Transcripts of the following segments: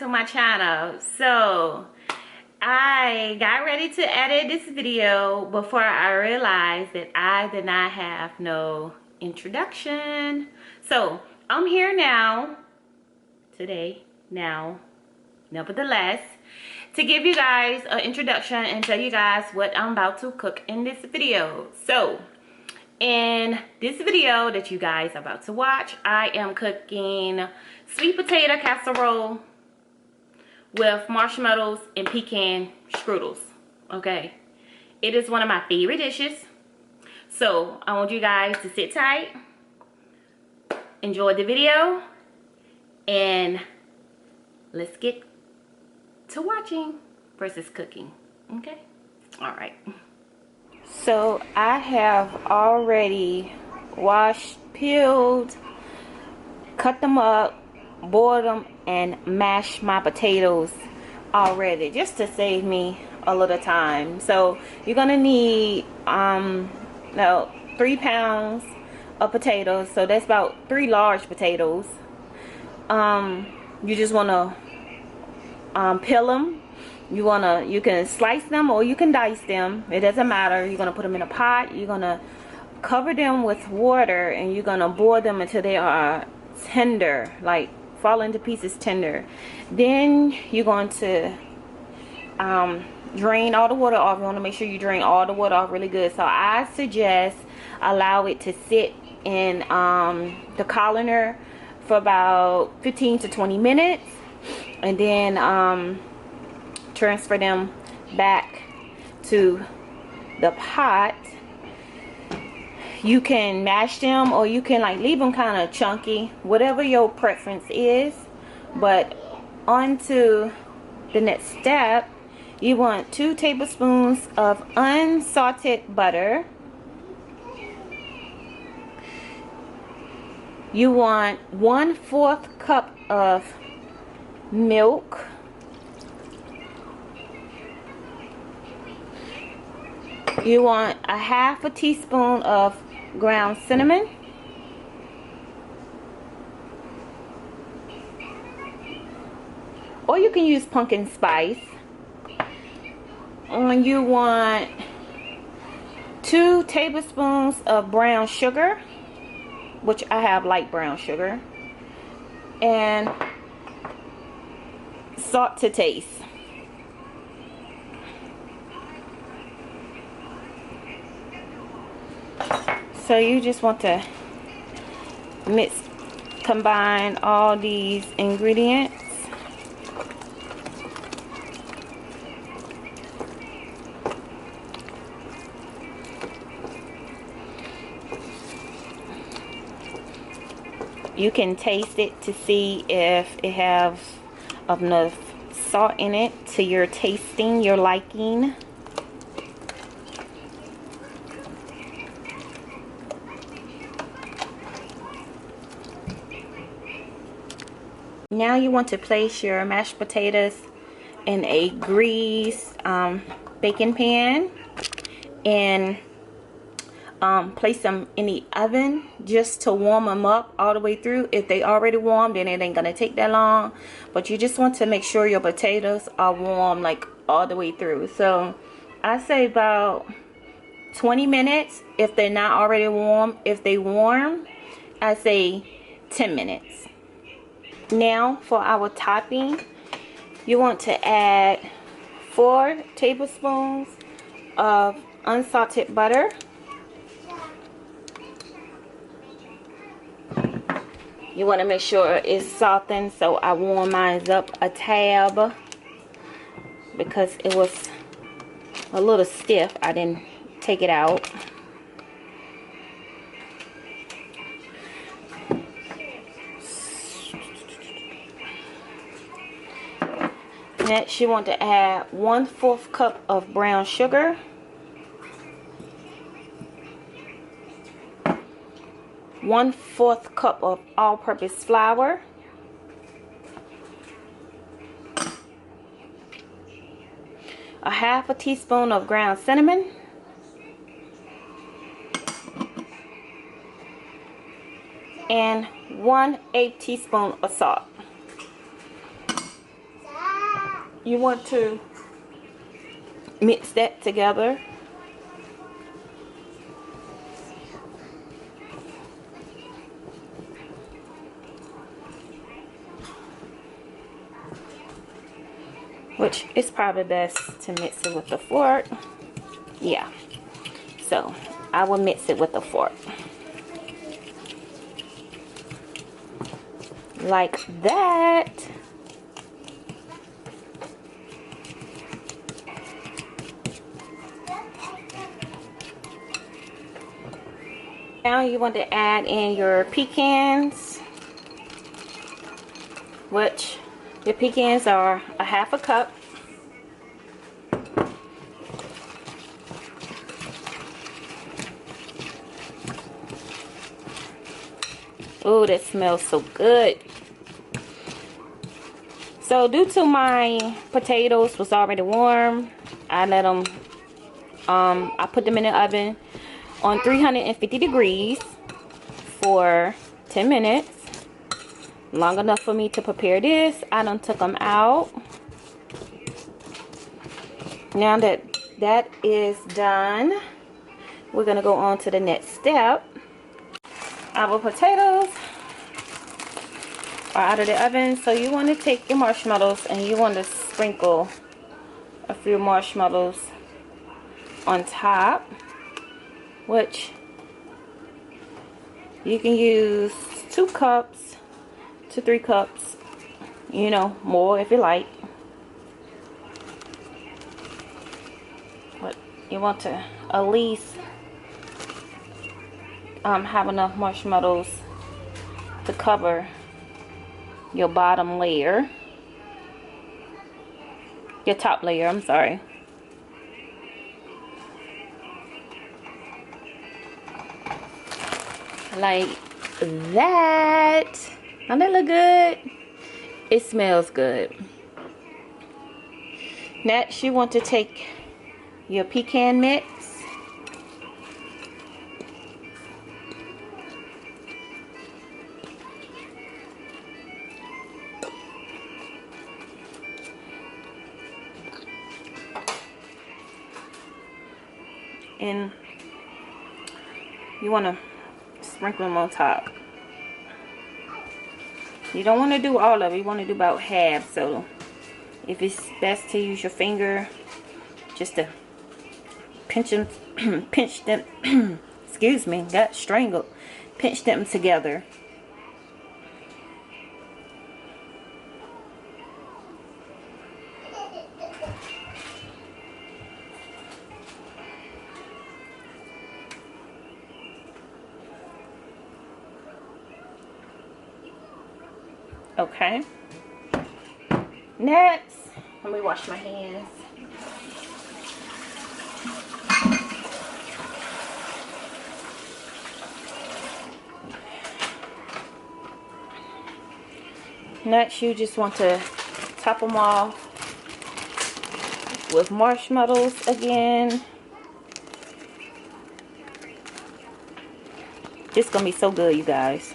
to my channel. So I got ready to edit this video before I realized that I did not have no introduction. So I'm here now, today, now, nevertheless, to give you guys an introduction and tell you guys what I'm about to cook in this video. So in this video that you guys are about to watch, I am cooking sweet potato casserole with marshmallows and pecan strudels. Okay, it is one of my favorite dishes. So I want you guys to sit tight, enjoy the video, and let's get to watching versus cooking. Okay, all right. So I have already washed, peeled, cut them up, boiled them, and mashed my potatoes already, just to save me a little time. So you're gonna need 3 pounds of potatoes. So that's about 3 large potatoes. You just wanna peel them. You can slice them or you can dice them. It doesn't matter. You're gonna put them in a pot. You're gonna cover them with water and you're gonna boil them until they are tender, like fall into pieces tender. Then you're going to drain all the water off. You want to make sure you drain all the water off really good. So I suggest allow it to sit in the colander for about 15 to 20 minutes, and then transfer them back to the pot. You can mash them or you can like leave them kind of chunky, whatever your preference is. But on to the next step. You want 2 tablespoons of unsalted butter. You want 1/4 cup of milk. You want a 1/2 teaspoon of ground cinnamon. Or you can use pumpkin spice. And you want 2 tablespoons of brown sugar, which I have light brown sugar, and salt to taste. So you just want to combine all these ingredients. You can taste it to see if it has enough salt in it to your tasting, your liking. Now you want to place your mashed potatoes in a greased baking pan and place them in the oven just to warm them up all the way through. If they already warm, then it ain't gonna take that long, but you just want to make sure your potatoes are warm like all the way through. So I say about 20 minutes if they're not already warm. If they warm, I say 10 minutes. Now for our topping, you want to add 4 tablespoons of unsalted butter. You want to make sure it's softened, so I warm mine up a tab because it was a little stiff. I didn't take it out. Next, you want to add 1/4 cup of brown sugar. 1/4 cup of all-purpose flour. A 1/2 teaspoon of ground cinnamon. And 1/8 teaspoon of salt. you want to mix that together. Which is probably best to mix it with the fork. Yeah. So I will mix it with a fork. Like that. Now you want to add in your pecans, which your pecans are a half a cup. Oh, that smells so good. So due to my potatoes was already warm, I let them, I put them in the oven on 350 degrees for 10 minutes. Long enough for me to prepare this. I done took them out. Now that that is done, we're gonna go on to the next step. Our potatoes are out of the oven, so you want to take your marshmallows and you want to sprinkle a few marshmallows on top, which you can use 2 cups to 3 cups, you know, more if you like, but you want to at least have enough marshmallows to cover your bottom layer, your top layer, I'm sorry. Like that. Don't that look good? It smells good. Next, you want to take your pecan mix. And you want to sprinkle them on top. You don't want to do all of it. You want to do about half. So if it's best to use your finger just to pinch them, pinch them, excuse me, got strangled. Pinch them together. Okay. Next, let me wash my hands. Next, you just want to top them off with marshmallows again. This is gonna be so good, you guys.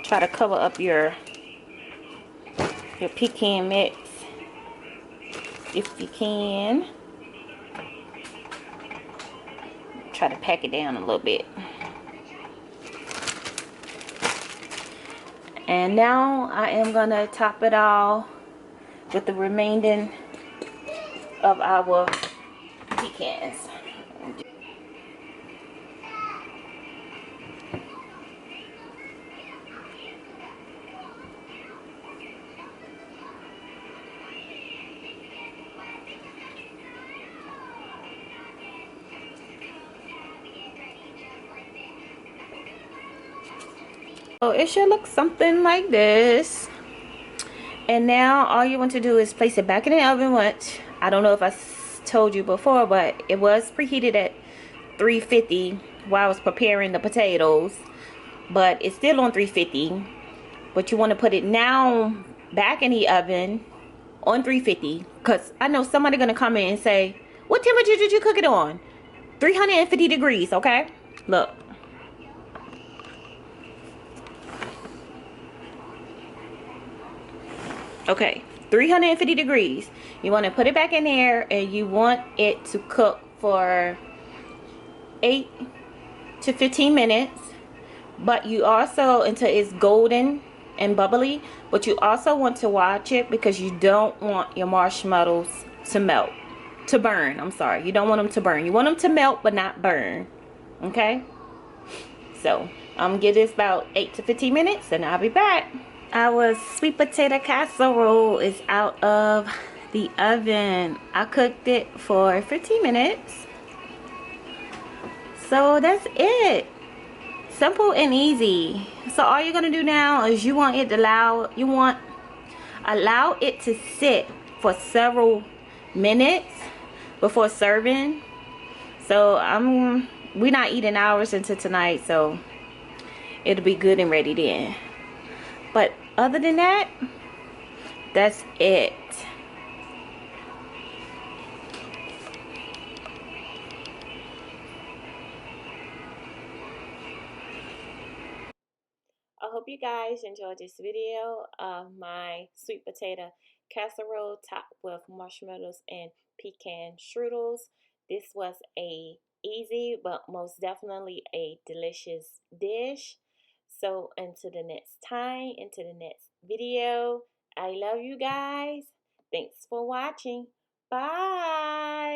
Try to cover up your pecan mix if you can. Try to pack it down a little bit. And now I am gonna top it all with the remaining of our pecans. So it should look something like this. And now all you want to do is place it back in the oven, which I don't know if I told you before, but it was preheated at 350 while I was preparing the potatoes, but it's still on 350. But you want to put it now back in the oven on 350, because I know somebody gonna come in and say, what temperature did you cook it on? 350 degrees. Okay, look, Okay, 350 degrees. You want to put it back in there, and you want it to cook for 8 to 15 minutes. But you also, until it's golden and bubbly, but you also want to watch it because you don't want your marshmallows to melt, to burn. I'm sorry, you don't want them to burn. You want them to melt but not burn. Okay, so I'm gonna give this about 8 to 15 minutes and I'll be back. Our sweet potato casserole is out of the oven. I cooked it for 15 minutes, so that's it. Simple and easy. So all you're gonna do now is you want allow it to sit for several minutes before serving. So we're not eating hours until tonight, so it'll be good and ready then. But other than that, that's it. I hope you guys enjoyed this video of my sweet potato casserole topped with marshmallows and pecan strudels. This was a easy but most definitely a delicious dish. So until the next time, into the next video, I love you guys. Thanks for watching. Bye.